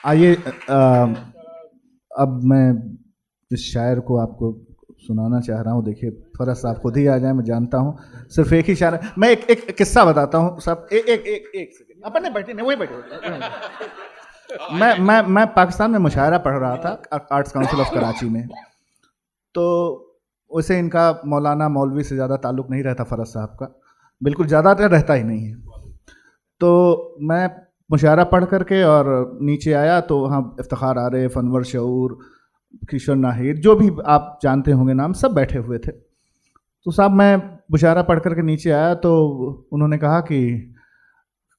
आइए, अब मैं जिस शायर को आपको सुनाना चाह रहा हूँ, देखिए फरस साहब खुद ही आ जाए, मैं जानता हूँ। सिर्फ एक ही शायर, मैं एक किस्सा बताता हूँ सब। एक सेकंड, अपन बैठे नहीं, वही बैठे। मैं पाकिस्तान में मुशायरा पढ़ रहा था, आर्ट्स काउंसिल ऑफ कराची में। तो उसे इनका मौलाना मौलवी से ज़्यादा ताल्लुक़ नहीं रहता फरस साहब का, बिल्कुल ज़्यादातर रहता ही नहीं है। तो मैं मुशायरा पढ़ करके और नीचे आया तो वहाँ इफ्तिखार आरिफ, अनवर शऊर, किशोर नाहिर, जो भी आप जानते होंगे नाम, सब बैठे हुए थे। तो साहब मैं मुशायरा पढ़ करके नीचे आया तो उन्होंने कहा कि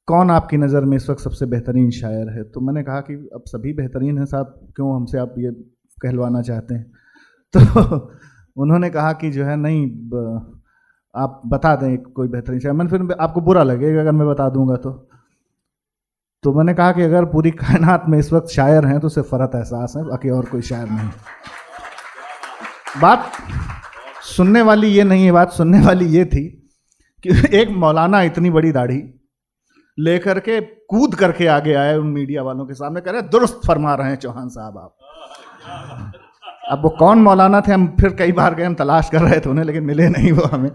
कौन आपकी नज़र में इस वक्त सबसे बेहतरीन शायर है? तो मैंने कहा कि अब सभी बेहतरीन हैं साहब, क्यों हमसे आप ये कहलवाना चाहते हैं? तो उन्होंने कहा कि जो है नहीं, आप बता दें कोई बेहतरीन शायर। मैंने फिर आपको बुरा लगेगा अगर मैं बता दूंगा तो मैंने कहा कि अगर पूरी कायनात में इस वक्त शायर हैं तो सिर्फ फरहत एहसास है, बाकी और कोई शायर नहीं। बात सुनने वाली ये नहीं है, बात सुनने वाली ये थी कि एक मौलाना इतनी बड़ी दाढ़ी लेकर के कूद करके आगे आए उन मीडिया वालों के सामने, कह रहे दुरुस्त फरमा रहे हैं चौहान साहब आप। अब वो कौन मौलाना थे, हम फिर कई बार गए, हम तलाश कर रहे थे उन्हें, लेकिन मिले नहीं वो हमें।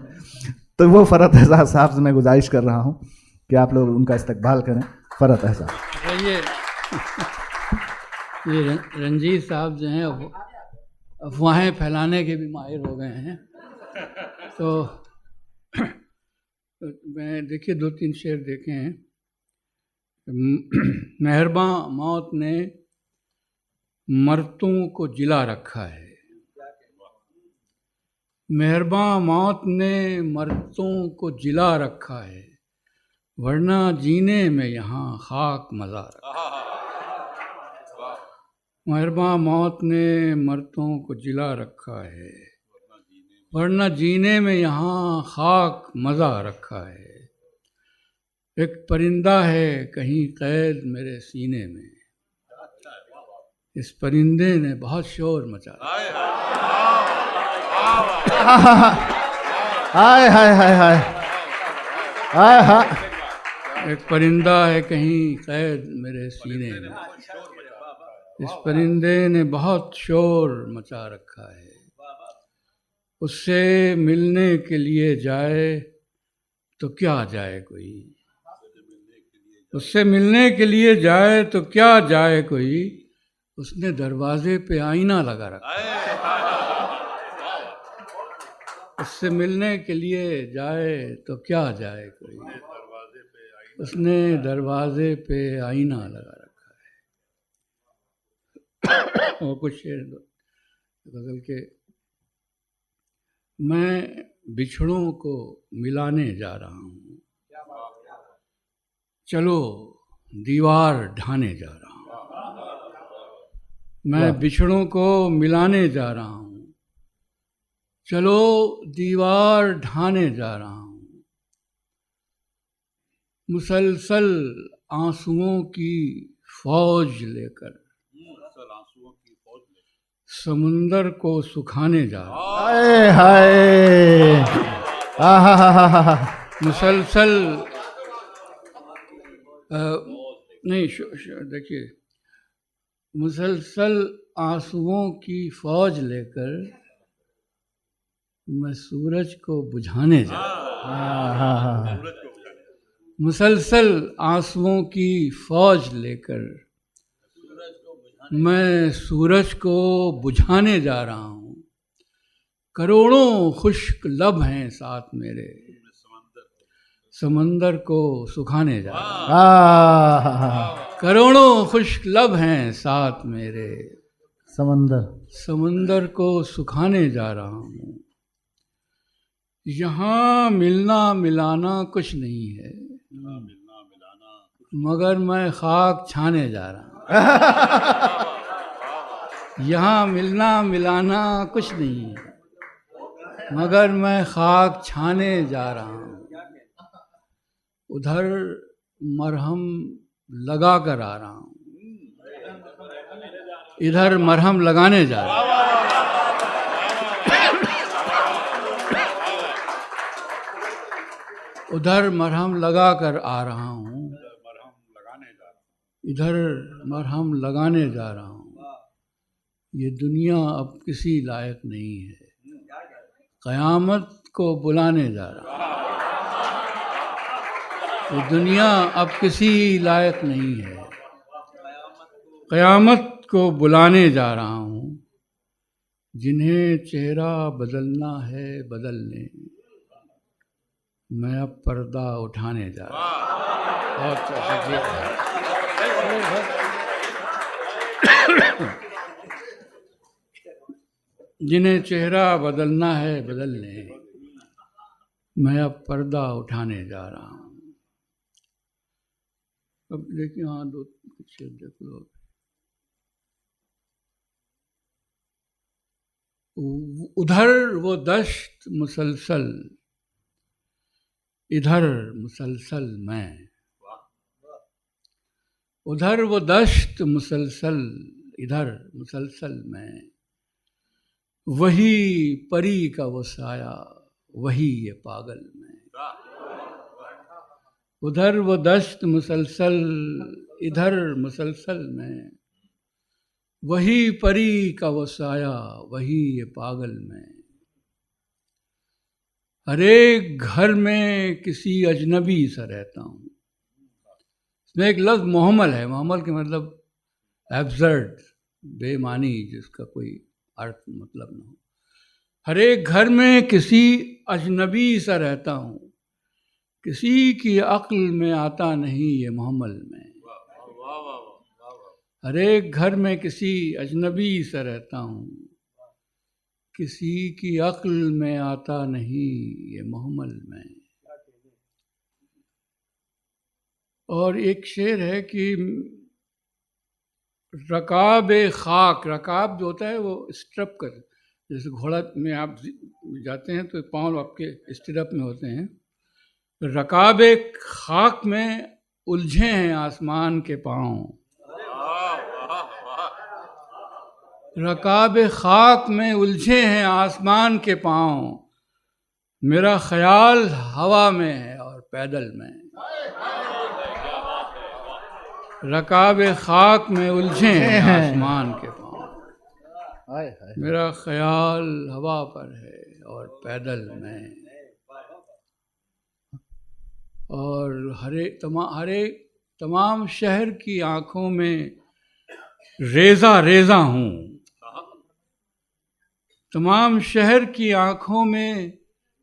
तो वो फरहत एहसास साहब से मैं गुजारिश कर रहा हूँ कि आप लोग उनका इस्तकबाल करें। फरहत एहसास। ये रंजीत साहब जो हैं अफवाहें फैलाने के भी माहिर हो गए हैं। तो मैं देखिए 2-3 शेर देखे हैं। मेहरबां मौत ने मर्तों को जिला रखा है, मेहरबां मौत ने मर्तों को जिला रखा है, वरना जीने में यहाँ खाक मज़ा रखा है। मेहरबां मौत ने मर्तों को जिला रखा है, वरना जीने में यहाँ खाक मज़ा रखा है। एक परिंदा है कहीं कैद मेरे सीने में, इस परिंदे ने बहुत शोर मचा। हाय हाय हाय हाय हाय हाय। एक परिंदा है कहीं कैद मेरे सीने में, इस परिंदे ने बहुत शोर मचा रखा है। उससे मिलने के लिए जाए तो क्या जाए कोई, उससे मिलने के लिए जाए तो क्या जाए कोई, उसने दरवाजे पे आईना लगा रखा है। उससे मिलने के लिए जाए तो क्या जाए कोई, उसने दरवाजे पे आईना लगा रखा है। और कुछ शेर गजल के। मैं बिछड़ों को मिलाने जा रहा हूँ, चलो दीवार ढाने जा रहा हूँ। मैं बिछड़ों को मिलाने जा रहा हूँ, चलो दीवार ढाने जा रहा हूँ। मुसलसल आंसुओं की फौज लेकर समुंदर को सुखाने जा रहा हूँ। हाय हाय। मुसलसल नहीं, देखिए, मुसलसल आंसुओं की फौज लेकर मैं सूरज को बुझाने जा रहा हूँ। मुसलसल आंसुओं की फौज लेकर मैं सूरज को बुझाने जा रहा हूँ। करोड़ों खुश्क लब हैं साथ मेरे, समंदर को सुखाने जा रहा हूँ। करोड़ों खुश्क लब हैं साथ मेरे, समंदर को सुखाने जा रहा हूँ। यहाँ मिलना मिलाना कुछ नहीं है, मगर मैं खाक छाने जा रहा हूँ। यहाँ मिलना मिलाना कुछ नहीं है, मगर मैं खाक छाने जा रहा हूँ। उधर मरहम लगा कर आ रहा हूँ, इधर मरहम लगाने जा रहा हूँ। उधर मरहम लगा कर आ रहा हूँ, इधर मरहम लगाने जा रहा हूँ। ये दुनिया अब किसी लायक नहीं है, क़यामत को बुलाने जा रहा हूँ। ये दुनिया अब किसी लायक नहीं है, क़यामत को बुलाने जा रहा हूँ। जिन्हें चेहरा बदलना है बदल लें, मैं अब पर्दा उठाने जा रहा हूँ। बहुत जिन्हें चेहरा बदलना है बदल लें, मैं अब पर्दा उठाने जा रहा हूँ। अब देखिए, हाँ, दो शेर देख लो। उधर वो दश्त मुसलसल, इधर मुसलसल मैं। उधर वो दश्त मुसलसल, इधर मुसलसल मैं। वही परी का वो साया, वही ये पागल मैं। उधर वो दश्त मुसलसल, इधर मुसलसल मैं। वही परी का वो साया, वही ये पागल मैं। हर एक घर में किसी अजनबी सा रहता हूँ। इसमें एक लफ्ज़ मोहम्मल है। मोहम्मल के मतलब एब्सर्ड, बेमानी, जिसका कोई अर्थ मतलब ना हो। हर एक घर में किसी अजनबी सा रहता हूँ, किसी की अक्ल में आता नहीं ये मोहम्मल में। हर एक घर में किसी अजनबी सा रहता हूँ, किसी की अक्ल में आता नहीं ये मोहम्मल में। और एक शेर है कि रकाब खाक, रकाब जो होता है वो स्ट्रप कर, जैसे घोड़ा में आप जाते हैं तो पाँव आपके स्टिरअप में होते हैं। रकाब खाक में उलझे हैं आसमान के पाँव। रकाब खाक में उलझे हैं आसमान के पाँव। मेरा ख्याल हवा में है और पैदल में। रकाब खाक में उलझे हैं आसमान के पाँव। मेरा ख्याल हवा पर है और पैदल में। और हरे तमाम शहर की आँखों में रेज़ा रेज़ा हूँ। तमाम शहर की आँखों में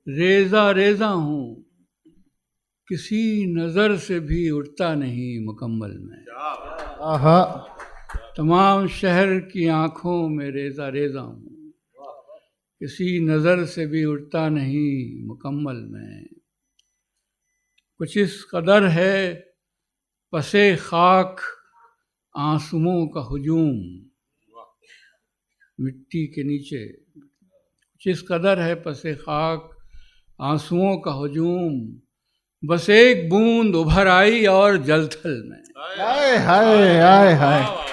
रेज़ा रेज़ा हूँ। किसी नज़र से भी उठता नहीं मुकम्मल में। तमाम शहर की आँखों में रेज़ा रेज़ा हूँ, किसी नज़र से भी उठता नहीं मुकम्मल में। कुछ इस कदर है पसे खाक आंसुओं का हुजूम, मिट्टी के नीचे। कुछ इस कदर है पसे खाक आंसुओं का हुजूम, बस एक बूंद उभर आई और जलथल में। हाय हाय हाय हाय।